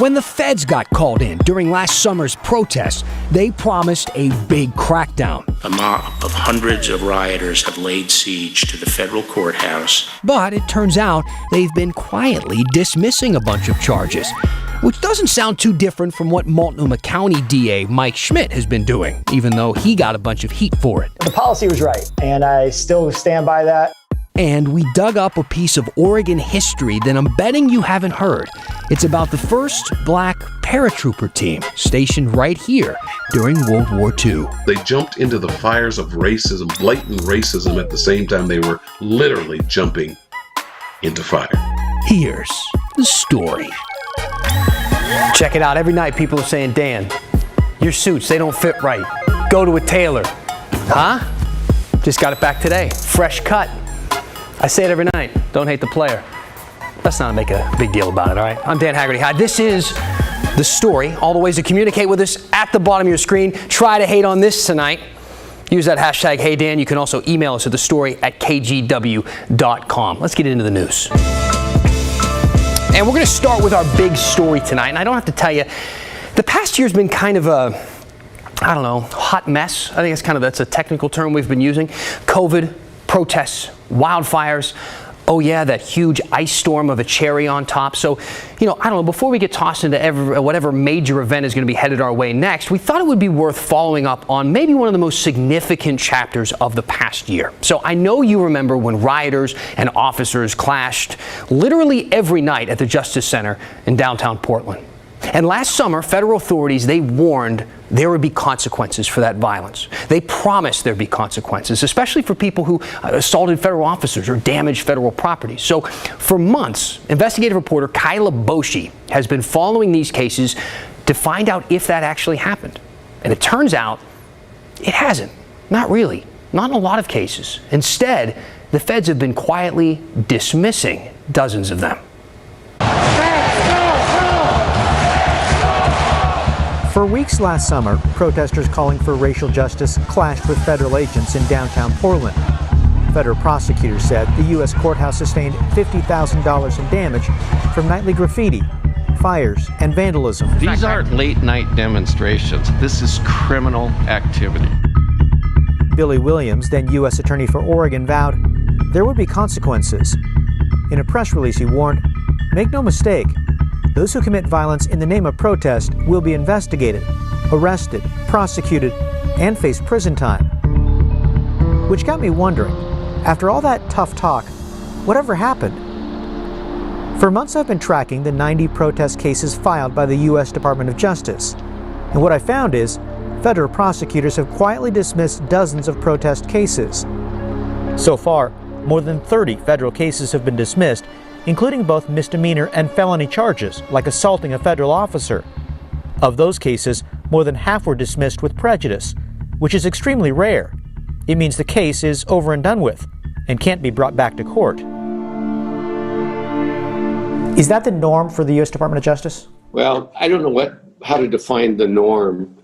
When the feds got called in during last summer's protests, they promised a big crackdown. A mob of hundreds of rioters have laid siege to the federal courthouse. But it turns out they've been quietly dismissing a bunch of charges, which doesn't sound too different from what Multnomah County DA Mike Schmidt has been doing, even though he got a bunch of heat for it. The policy was right, and I still stand by that. And we dug up a piece of Oregon history that I'm betting you haven't heard. It's about the first black paratrooper team stationed right here during World War II. They jumped into the fires of racism, blatant racism, at the same time they were literally jumping into fire. Here's the story. Check it out. Every night people are saying, Dan, your suits, they don't fit right. Go to a tailor. Huh? Just got it back today. Fresh cut. I say it every night. Don't hate the player. Let's not make a big deal about it, all right? I'm Dan Haggerty. Hi, this is the story. All the ways to communicate with us at the bottom of your screen. Try to hate on this tonight. Use that hashtag HeyDan. You can also email us at thestory@kgw.com. Let's get into the news. And we're going to start with our big story tonight. And I don't have to tell you, the past year's been kind of a, I don't know, hot mess. I think that's a technical term we've been using. COVID, protests, wildfires. Oh yeah, that huge ice storm of a cherry on top. So, I don't know, before we get tossed into whatever major event is going to be headed our way next, we thought it would be worth following up on maybe one of the most significant chapters of the past year. So I know you remember when rioters and officers clashed literally every night at the Justice Center in downtown Portland. And last summer, federal authorities, they warned there would be consequences for that violence. They promised there'd be consequences, especially for people who assaulted federal officers or damaged federal property. So for months, investigative reporter Kyla Boshi has been following these cases to find out if that actually happened. And it turns out it hasn't. Not really. Not in a lot of cases. Instead, the feds have been quietly dismissing dozens of them. For weeks last summer, protesters calling for racial justice clashed with federal agents in downtown Portland. Federal prosecutors said the U.S. courthouse sustained $50,000 in damage from nightly graffiti, fires, and vandalism. These aren't late-night demonstrations. This is criminal activity. Billy Williams, then U.S. Attorney for Oregon, vowed there would be consequences. In a press release, he warned, "Make no mistake, those who commit violence in the name of protest will be investigated, arrested, prosecuted, and face prison time." Which got me wondering, after all that tough talk, whatever happened? For months I've been tracking the 90 protest cases filed by the U.S. Department of Justice. And what I found is, federal prosecutors have quietly dismissed dozens of protest cases. So far, more than 30 federal cases have been dismissed, including both misdemeanor and felony charges, like assaulting a federal officer. Of those cases, more than half were dismissed with prejudice, which is extremely rare. It means the case is over and done with and can't be brought back to court. Is that the norm for the U.S. Department of Justice? Well, I don't know how to define the norm.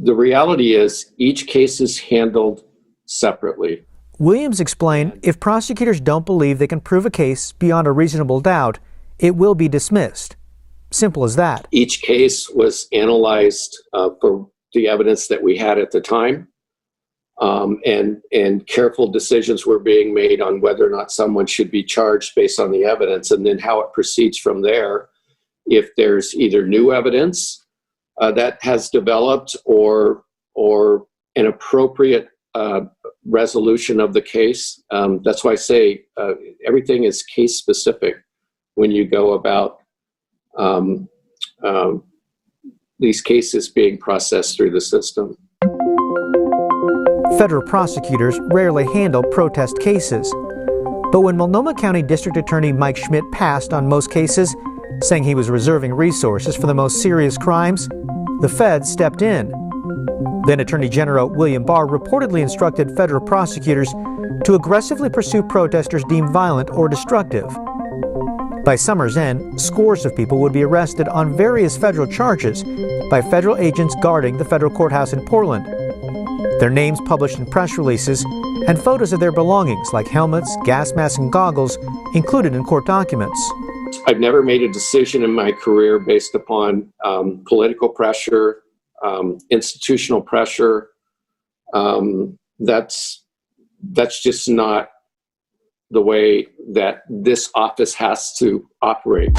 The reality is each case is handled separately. Williams explained if prosecutors don't believe they can prove a case beyond a reasonable doubt, it will be dismissed. Simple as that. Each case was analyzed for the evidence that we had at the time, and careful decisions were being made on whether or not someone should be charged based on the evidence, and then how it proceeds from there. If there's either new evidence that has developed or an appropriate resolution of the case. That's why I say everything is case specific when you go about these cases being processed through the system. Federal prosecutors rarely handle protest cases. But when Multnomah County District Attorney Mike Schmidt passed on most cases, saying he was reserving resources for the most serious crimes, the feds stepped in. Then Attorney General William Barr reportedly instructed federal prosecutors to aggressively pursue protesters deemed violent or destructive. By summer's end, scores of people would be arrested on various federal charges by federal agents guarding the federal courthouse in Portland. Their names published in press releases and photos of their belongings like helmets, gas masks, and goggles included in court documents. I've never made a decision in my career based upon political pressure, institutional pressure. That's just not the way that this office has to operate.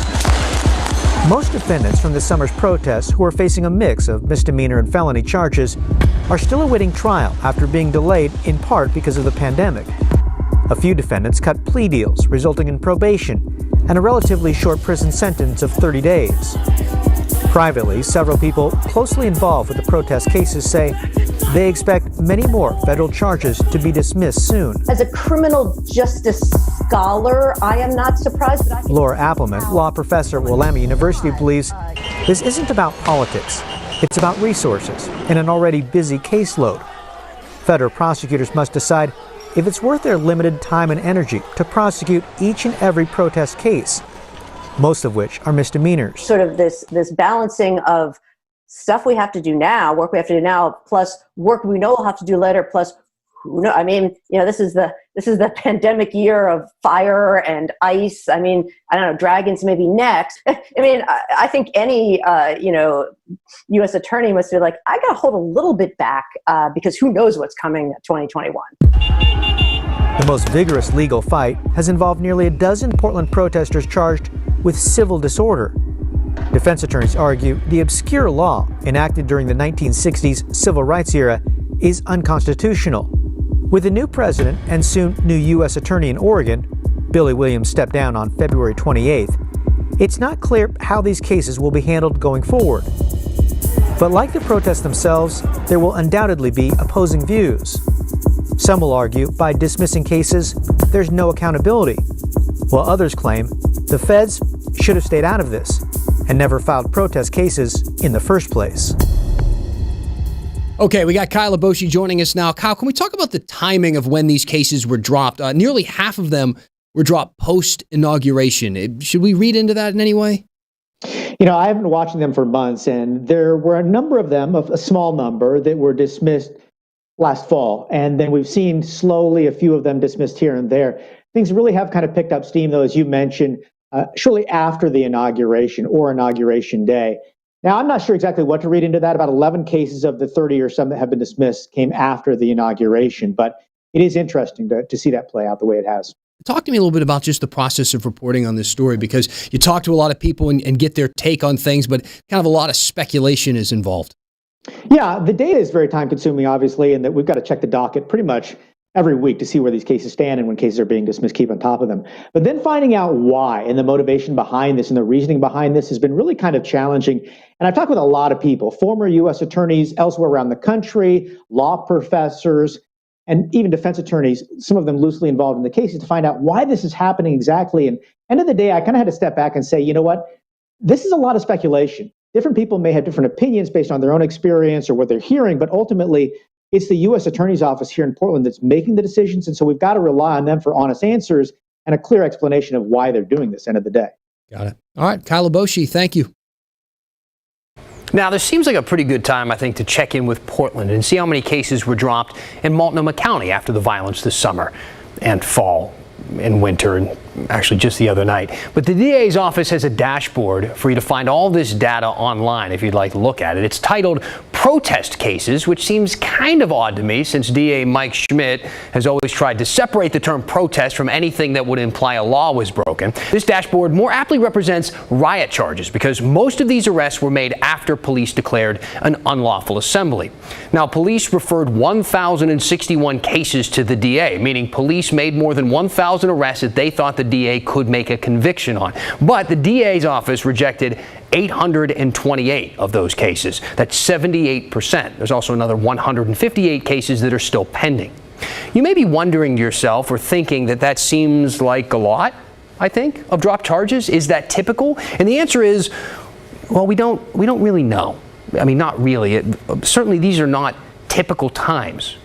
Most defendants from this summer's protests, who are facing a mix of misdemeanor and felony charges, are still awaiting trial after being delayed in part because of the pandemic. A few defendants cut plea deals, resulting in probation and a relatively short prison sentence of 30 days. Privately, several people closely involved with the protest cases say they expect many more federal charges to be dismissed soon. As a criminal justice scholar, I am not surprised. But Laura Appelman, law professor at Willamette University, believes this isn't about politics. It's about resources and an already busy caseload. Federal prosecutors must decide if it's worth their limited time and energy to prosecute each and every protest case, most of which are misdemeanors. Sort of this balancing of stuff we have to do now, work we have to do now, plus work we know we'll have to do later, plus who knows? I mean, this is the pandemic year of fire and ice. I mean, I don't know, dragons maybe next. I mean, I think any U.S. attorney must be like, I got to hold a little bit back because who knows what's coming at 2021. The most vigorous legal fight has involved nearly a dozen Portland protesters charged with civil disorder. Defense attorneys argue the obscure law enacted during the 1960s civil rights era is unconstitutional. With the new president and soon new U.S. attorney in Oregon, Billy Williams stepped down on February 28th, it's not clear how these cases will be handled going forward. But like the protests themselves, there will undoubtedly be opposing views. Some will argue by dismissing cases, there's no accountability, while others claim the feds should have stayed out of this and never filed protest cases in the first place. Okay, we got Kyle Aboshi joining us now. Kyle, can we talk about the timing of when these cases were dropped? Nearly half of them were dropped post-inauguration. Should we read into that in any way? I haven't been watching them for months, and there were a number of them, a small number, that were dismissed last fall. And then we've seen slowly a few of them dismissed here and there. Things really have kind of picked up steam, though, as you mentioned, shortly after the inauguration or Inauguration Day. Now, I'm not sure exactly what to read into that. About 11 cases of the 30 or some that have been dismissed came after the inauguration, but it is interesting to see that play out the way it has. Talk to me a little bit about just the process of reporting on this story, because you talk to a lot of people and get their take on things, but kind of a lot of speculation is involved. Yeah, the data is very time consuming, obviously, and that we've got to check the docket pretty much every week to see where these cases stand and when cases are being dismissed, keep on top of them. But then finding out why and the motivation behind this and the reasoning behind this has been really kind of challenging. And I've talked with a lot of people, former U.S. attorneys elsewhere around the country, law professors, and even defense attorneys, some of them loosely involved in the cases, to find out why this is happening exactly. And end of the day, I kind of had to step back and say, you know what? This is a lot of speculation. Different people may have different opinions based on their own experience or what they're hearing, but ultimately, it's the U.S. Attorney's Office here in Portland that's making the decisions, and so we've got to rely on them for honest answers and a clear explanation of why they're doing this end of the day. Got it. All right, Kyle Aboshi, thank you. Now, this seems like a pretty good time, I think, to check in with Portland and see how many cases were dropped in Multnomah County after the violence this summer and fall and winter, and actually just the other night. But the DA's office has a dashboard for you to find all this data online if you'd like to look at it. It's titled Protest Cases, which seems kind of odd to me since DA Mike Schmidt has always tried to separate the term protest from anything that would imply a law was broken. This dashboard more aptly represents riot charges because most of these arrests were made after police declared an unlawful assembly. Now, police referred 1,061 cases to the DA, meaning police made more than 1,000 arrests that they thought the DA could make a conviction on. But the DA's office rejected 828 of those cases. That's 78%. There's also another 158 cases that are still pending. You may be wondering to yourself or thinking that seems like a lot, I think, of dropped charges. Is that typical? And the answer is, well, we don't really know. I mean, not really. Certainly these are not typical times.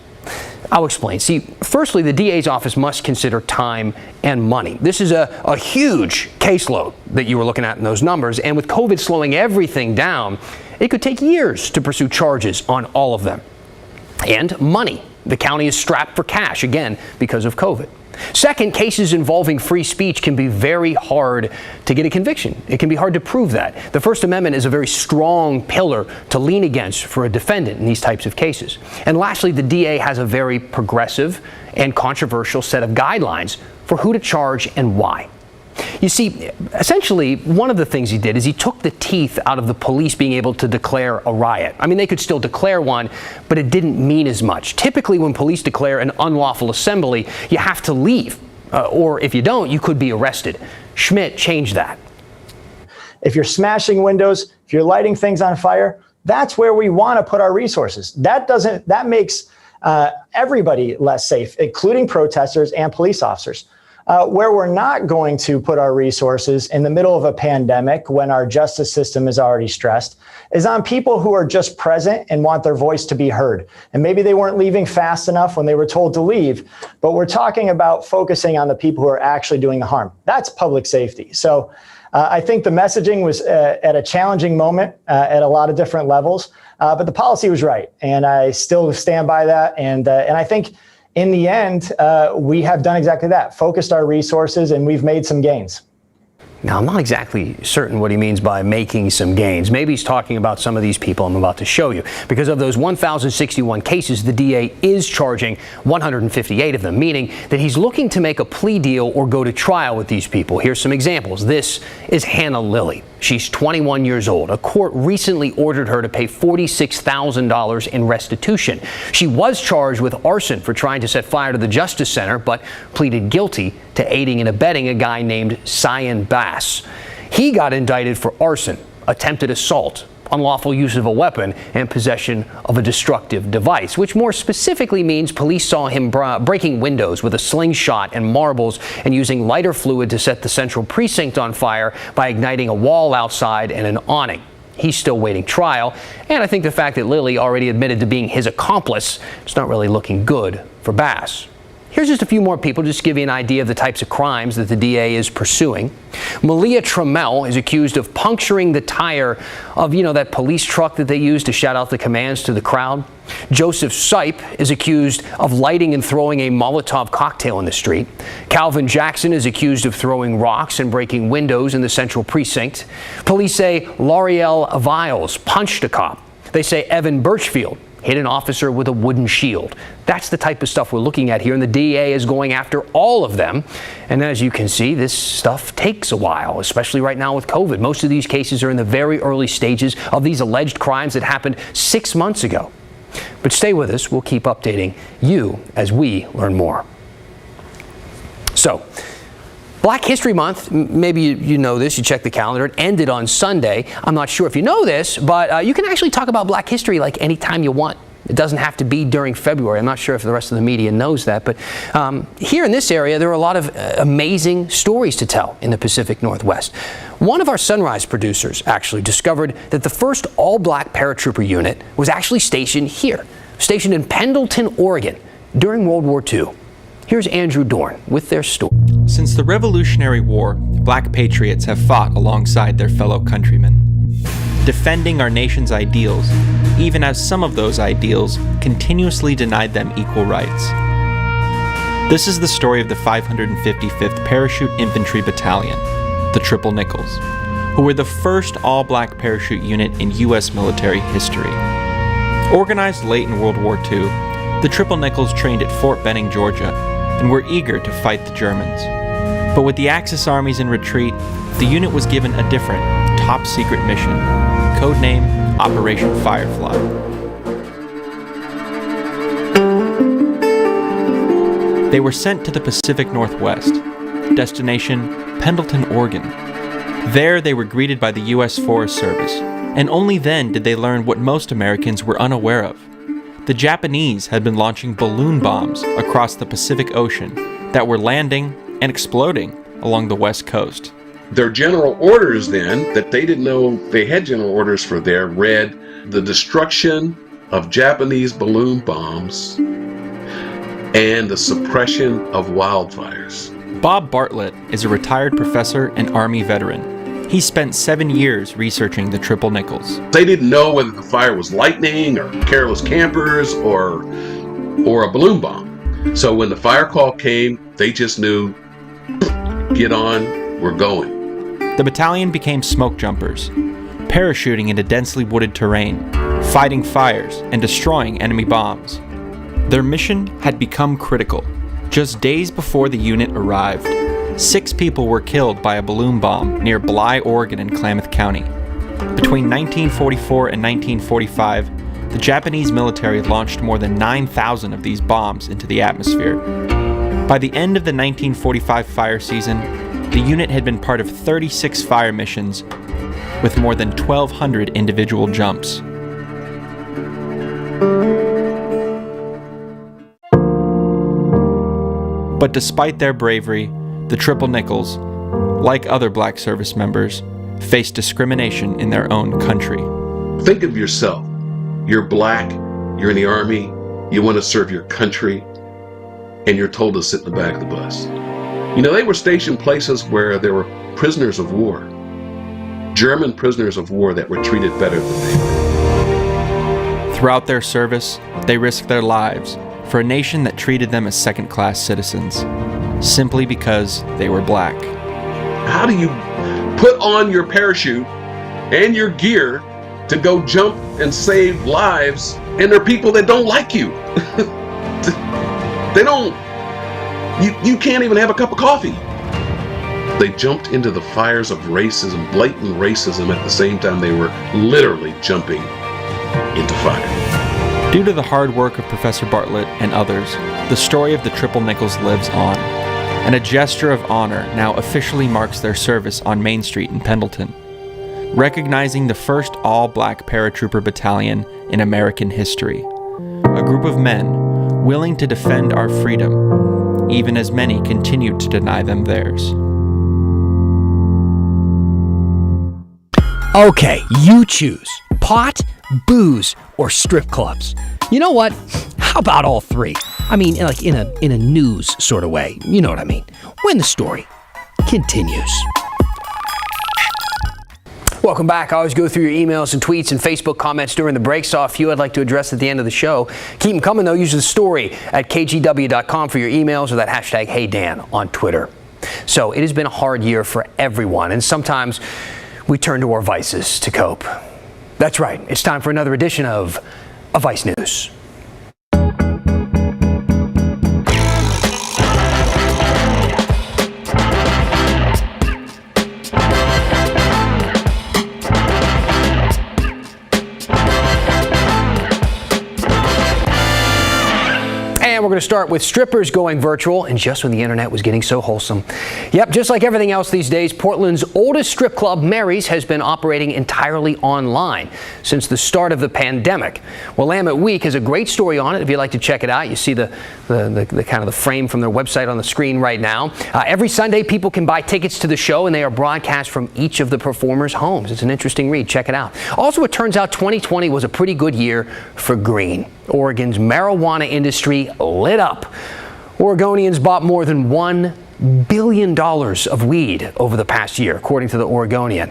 I'll explain. See, firstly, the DA's office must consider time and money. This is a huge caseload that you were looking at in those numbers, and with COVID slowing everything down, it could take years to pursue charges on all of them. And money. The county is strapped for cash, again, because of COVID. Second, cases involving free speech can be very hard to get a conviction. It can be hard to prove that. The First Amendment is a very strong pillar to lean against for a defendant in these types of cases. And lastly, the DA has a very progressive and controversial set of guidelines for who to charge and why. You see, essentially, one of the things he did is he took the teeth out of the police being able to declare a riot. I mean, they could still declare one, but it didn't mean as much. Typically, when police declare an unlawful assembly, you have to leave. Or if you don't, you could be arrested. Schmidt changed that. If you're smashing windows, if you're lighting things on fire, that's where we want to put our resources. That makes everybody less safe, including protesters and police officers. Where we're not going to put our resources in the middle of a pandemic when our justice system is already stressed is on people who are just present and want their voice to be heard. And maybe they weren't leaving fast enough when they were told to leave, but we're talking about focusing on the people who are actually doing the harm. That's public safety. So I think the messaging was at a challenging moment at a lot of different levels, but the policy was right. And I still stand by that. And I think in the end, we have done exactly that, focused our resources, and we've made some gains. Now, I'm not exactly certain what he means by making some gains. Maybe he's talking about some of these people I'm about to show you. Because of those 1,061 cases, the DA is charging 158 of them, meaning that he's looking to make a plea deal or go to trial with these people. Here's some examples. This is Hannah Lilly. She's 21 years old. A court recently ordered her to pay $46,000 in restitution. She was charged with arson for trying to set fire to the Justice Center, but pleaded guilty to aiding and abetting a guy named Cyan Bass. He got indicted for arson, attempted assault, unlawful use of a weapon, and possession of a destructive device, which more specifically means police saw him breaking windows with a slingshot and marbles and using lighter fluid to set the central precinct on fire by igniting a wall outside and an awning. He's still waiting trial, and I think the fact that Lilly already admitted to being his accomplice is not really looking good for Bass. Here's just a few more people, just to give you an idea of the types of crimes that the DA is pursuing. Malia Trammell is accused of puncturing the tire of, that police truck that they used to shout out the commands to the crowd. Joseph Sipe is accused of lighting and throwing a Molotov cocktail in the street. Calvin Jackson is accused of throwing rocks and breaking windows in the central precinct. Police say L'Oreal Viles punched a cop. They say Evan Birchfield hit an officer with a wooden shield. That's the type of stuff we're looking at here, and the DA is going after all of them. And as you can see, this stuff takes a while, especially right now with COVID. Most of these cases are in the very early stages of these alleged crimes that happened 6 months ago. But stay with us. We'll keep updating you as we learn more. So, Black History Month, maybe you know this, you check the calendar, it ended on Sunday. I'm not sure if you know this, but you can actually talk about Black history like anytime you want. It doesn't have to be during February. I'm not sure if the rest of the media knows that, but here in this area, there are a lot of amazing stories to tell in the Pacific Northwest. One of our Sunrise producers actually discovered that the first all-black paratrooper unit was actually stationed here, stationed in Pendleton, Oregon, during World War II. Here's Andrew Dorn with their story. Since the Revolutionary War, Black patriots have fought alongside their fellow countrymen, defending our nation's ideals, even as some of those ideals continuously denied them equal rights. This is the story of the 555th Parachute Infantry Battalion, the Triple Nickels, who were the first all-black parachute unit in U.S. military history. Organized late in World War II, the Triple Nickels trained at Fort Benning, Georgia, and were eager to fight the Germans. But with the Axis armies in retreat, the unit was given a different, top-secret mission, codename Operation Firefly. They were sent to the Pacific Northwest, destination Pendleton, Oregon. There they were greeted by the U.S. Forest Service, and only then did they learn what most Americans were unaware of. The Japanese had been launching balloon bombs across the Pacific Ocean that were landing and exploding along the West Coast. Their general orders then, that they didn't know they had general orders for there, read the destruction of Japanese balloon bombs and the suppression of wildfires. Bob Bartlett is a retired professor and Army veteran. He spent 7 years researching the Triple Nickels. They didn't know whether the fire was lightning or careless campers or or a balloon bomb. So when the fire call came, they just knew, get on, we're going. The battalion became smoke jumpers, parachuting into densely wooded terrain, fighting fires, and destroying enemy bombs. Their mission had become critical. Just days before the unit arrived, 6 people were killed by a balloon bomb near Bly, Oregon in Klamath County. Between 1944 and 1945, the Japanese military launched more than 9,000 of these bombs into the atmosphere. By the end of the 1945 fire season, the unit had been part of 36 fire missions with more than 1,200 individual jumps. But despite their bravery, the Triple Nickels, like other black service members, faced discrimination in their own country. Think of yourself. You're black, you're in the Army, you want to serve your country, and you're told to sit in the back of the bus. You know, they were stationed places where there were prisoners of war, German prisoners of war that were treated better than they were. Throughout their service, they risked their lives for a nation that treated them as second-class citizens, simply because they were black. How do you put on your parachute and your gear to go jump and save lives, and there are people that don't like you? They don't, you can't even have a cup of coffee. They jumped into the fires of racism, blatant racism, at the same time they were literally jumping into fire. Due to the hard work of Professor Bartlett and others, the story of the Triple Nickels lives on, and a gesture of honor now officially marks their service on Main Street in Pendleton, recognizing the first all-black paratrooper battalion in American history, a group of men willing to defend our freedom, even as many continued to deny them theirs. Okay, you choose. Pot, booze, or strip clubs. You know what? How about all three? I mean, like in a news sort of way. You know what I mean? When the story continues. Welcome back. I always go through your emails and tweets and Facebook comments during the break. Saw a few I'd like to address at the end of the show. Keep them coming, though. Use the story at kgw.com for your emails, or that hashtag HeyDan on Twitter. So it has been a hard year for everyone, and sometimes we turn to our vices to cope. That's right. It's time for another edition of A Vice News. And we're going to start with strippers going virtual, and just when the internet was getting so wholesome. Yep, just like everything else these days, Portland's oldest strip club, Mary's, has been operating entirely online since the start of the pandemic. Willamette Week has a great story on it. If you'd like to check it out, you see the kind of the frame from their website on the screen right now. Every Sunday, people can buy tickets to the show, and they are broadcast from each of the performers' homes. It's an interesting read. Check it out. Also, it turns out 2020 was a pretty good year for green. Oregon's marijuana industry lit up. Oregonians bought more than $1 billion of weed over the past year, according to the Oregonian.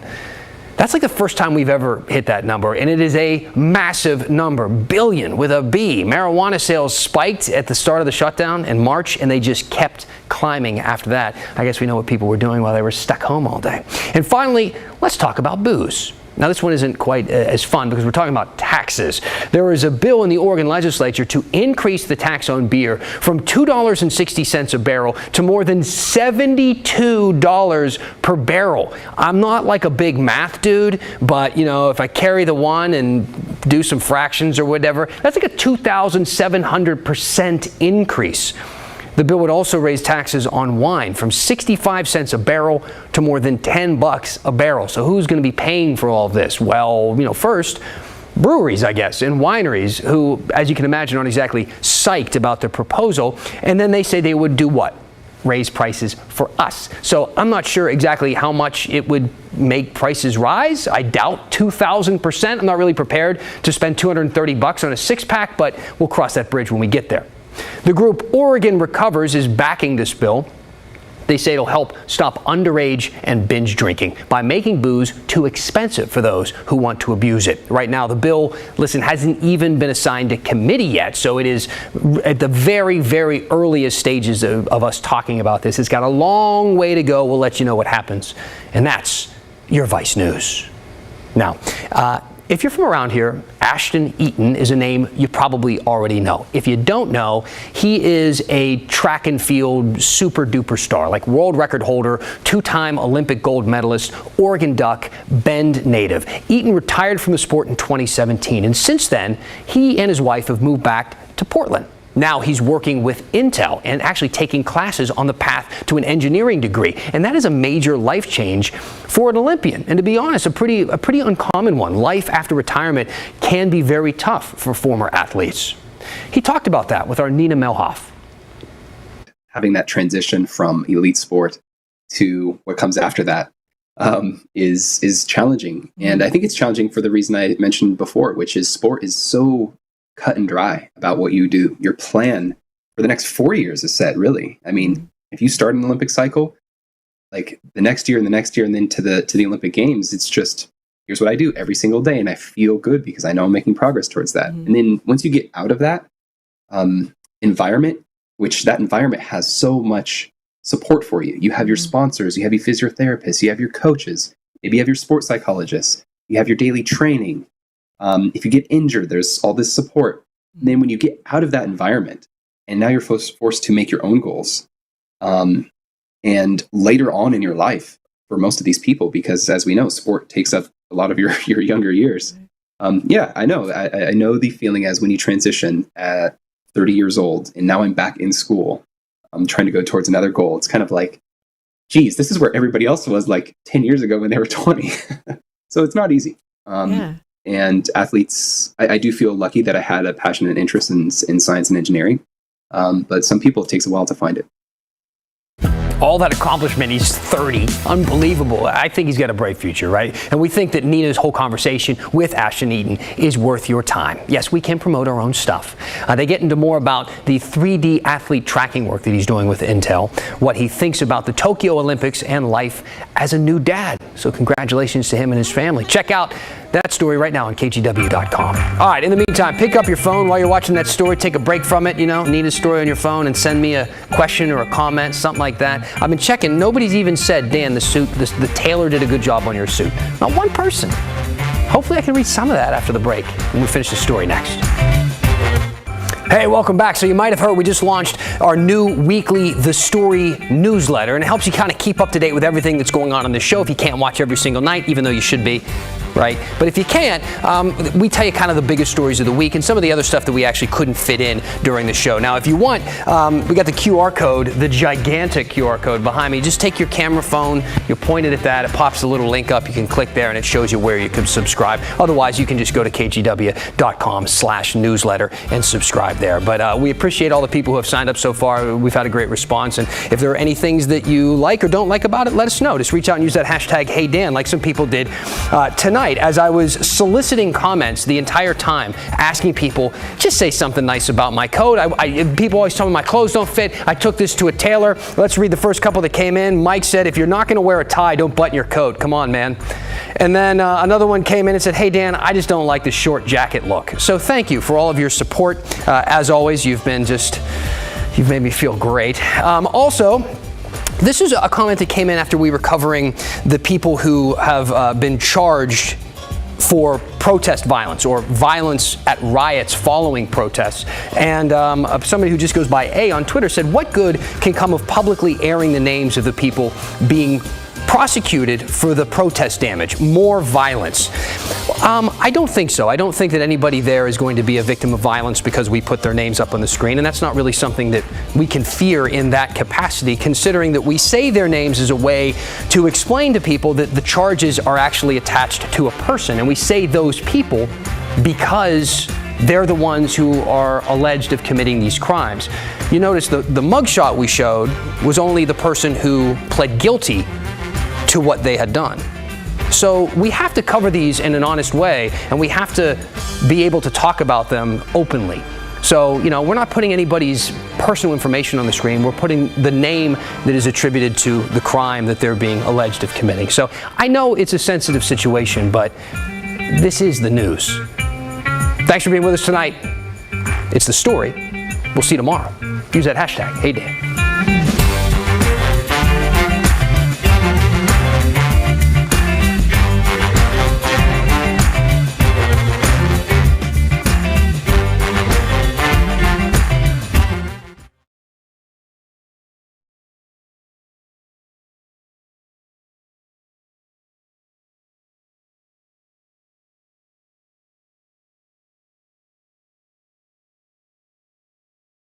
That's like the first time we've ever hit that number, and it is a massive number, billion with a B. Marijuana sales spiked at the start of the shutdown in March, and they just kept climbing after that. I guess we know what people were doing while they were stuck home all day. And finally, let's talk about booze. Now, this one isn't quite as fun because we're talking about taxes. There is a bill in the Oregon legislature to increase the tax on beer from $2.60 a barrel to more than $72 per barrel. I'm not like a big math dude, but, you know, if I carry the one and do some fractions or whatever, that's like a 2,700% increase. The bill would also raise taxes on wine from 65 cents a barrel to more than $10 a barrel. So who's going to be paying for all of this? Well, you know, first, breweries, I guess, and wineries who, as you can imagine, aren't exactly psyched about the proposal. And then they say they would do what? Raise prices for us. So I'm not sure exactly how much it would make prices rise. I doubt 2,000%. I'm not really prepared to spend $230 on a six-pack, but we'll cross that bridge when we get there. The group Oregon Recovers is backing this bill. They say it'll help stop underage and binge drinking by making booze too expensive for those who want to abuse it. Right now, the bill, listen, hasn't even been assigned to committee yet, so it is at the very, very earliest stages of us talking about this. It's got a long way to go. We'll let you know what happens. And that's your Vice News. Now, if you're from around here, Ashton Eaton is a name you probably already know. If you don't know, he is a track and field super duper star, like world record holder, two-time Olympic gold medalist, Oregon Duck, Bend native. Eaton retired from the sport in 2017, and since then, he and his wife have moved back to Portland. Now he's working with Intel and actually taking classes on the path to an engineering degree. And that is a major life change for an Olympian. And to be honest, a pretty uncommon one. Life after retirement can be very tough for former athletes. He talked about that with our Nina Melhoff. Having that transition from elite sport to what comes after that is challenging. And I think it's challenging for the reason I mentioned before, which is sport is so cut and dry about what you do. Your plan for the next 4 years is set, really. I mean, if you start an Olympic cycle, like the next year and the next year and then to the Olympic Games, it's just, here's what I do every single day. And I feel good because I know I'm making progress towards that. And then once you get out of that environment, which that environment has so much support for you. You have your sponsors, you have your physiotherapists, you have your coaches, maybe you have your sports psychologists, you have your daily training. If you get injured, there's all this support. And then when you get out of that environment, and now you're forced to make your own goals, and later on in your life, for most of these people, because as we know, sport takes up a lot of your younger years. Yeah, I know. I know the feeling as when you transition at 30 years old, and now I'm back in school, I'm trying to go towards another goal. It's kind of like, geez, this is where everybody else was like 10 years ago when they were 20. So it's not easy. And athletes, I do feel lucky that I had a passion and interest in science and engineering. But some people, it takes a while to find it. All that accomplishment, he's 30. Unbelievable. I think he's got a bright future, right? And we think that Nina's whole conversation with Ashton Eaton is worth your time. Yes, we can promote our own stuff. They get into more about the 3D athlete tracking work that he's doing with Intel, what he thinks about the Tokyo Olympics and life as a new dad. So congratulations to him and his family. Check out that story right now on kgw.com. All right, in the meantime, pick up your phone while you're watching that story, take a break from it, Nina's story on your phone, and send me a question or a comment, something like that. I've been checking. Nobody's even said, Dan, the tailor did a good job on your suit. Not one person. Hopefully I can read some of that after the break when we finish the story next. Hey, welcome back. So you might have heard we just launched our new weekly The Story newsletter, and it helps you kind of keep up to date with everything that's going on the show if you can't watch every single night, even though you should be, right? But if you can't, we tell you kind of the biggest stories of the week and some of the other stuff that we actually couldn't fit in during the show. Now, if you want, we got the QR code, the gigantic QR code behind me. Just take your camera phone, you point it at that, it pops a little link up, you can click there and it shows you where you can subscribe. Otherwise, you can just go to kgw.com/newsletter and subscribe there. But we appreciate all the people who have signed up so far. We've had a great response. And if there are any things that you like or don't like about it, let us know. Just reach out and use that hashtag HeyDan like some people did tonight as I was soliciting comments the entire time, asking people, just say something nice about my coat. People always tell me my clothes don't fit. I took this to a tailor. Let's read the first couple that came in. Mike said, if you're not going to wear a tie, don't button your coat. Come on, man. And then another one came in and said, hey, Dan, I just don't like the short jacket look. So thank you for all of your support. As always, you've made me feel great. Also, this is a comment that came in after we were covering the people who have been charged for protest violence or violence at riots following protests. And somebody who just goes by A on Twitter said, what good can come of publicly airing the names of the people being prosecuted for the protest damage? More violence. I don't think so. I don't think that anybody there is going to be a victim of violence because we put their names up on the screen, and that's not really something that we can fear in that capacity, considering that we say their names as a way to explain to people that the charges are actually attached to a person, and we say those people because they're the ones who are alleged of committing these crimes. You notice the mugshot we showed was only the person who pled guilty to what they had done. So we have to cover these in an honest way, and we have to be able to talk about them openly. So, we're not putting anybody's personal information on the screen. We're putting the name that is attributed to the crime that they're being alleged of committing. So I know it's a sensitive situation, but this is the news. Thanks for being with us tonight. It's The Story. We'll see you tomorrow. Use that hashtag, HeyDan.